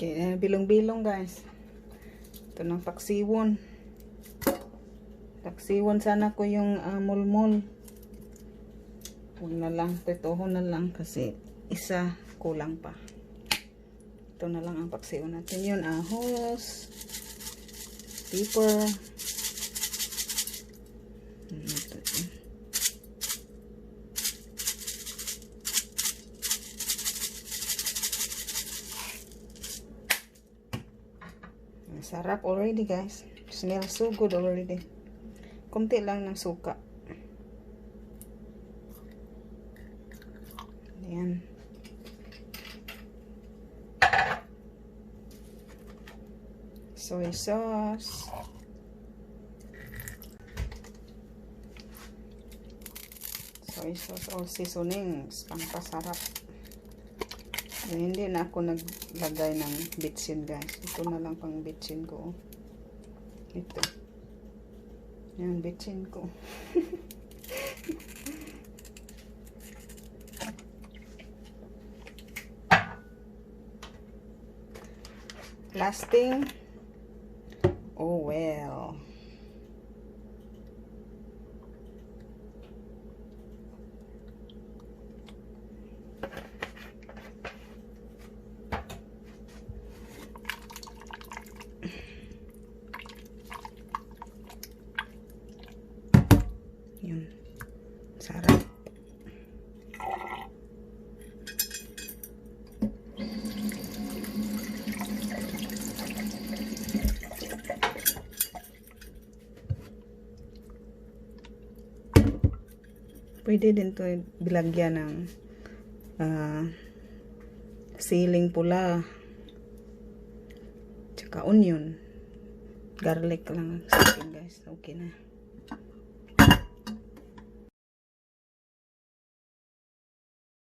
Okay, bilong-bilong guys. Ito ng paksiwon. Paksiwon sana ko yung mulmul. Huwag na lang, titoho na lang kasi isa kulang pa. Ito na lang ang paksiwon natin. Yun, ahos, pepper. Sarap already guys. Smells so good already. Kunti lang ng suka. Ayan. Soy sauce. Soy sauce all seasonings. Pampasarap. Hindi na ako naglagay ng bitsin guys. Ito na lang pang bitsin ko. Ito. Yan bitsin ko. Lasting. Oh well. Yun. Sarap. Pwede din to bilagyan ng siling pula. Tsaka onion. Garlic lang sa akin guys. Okay na.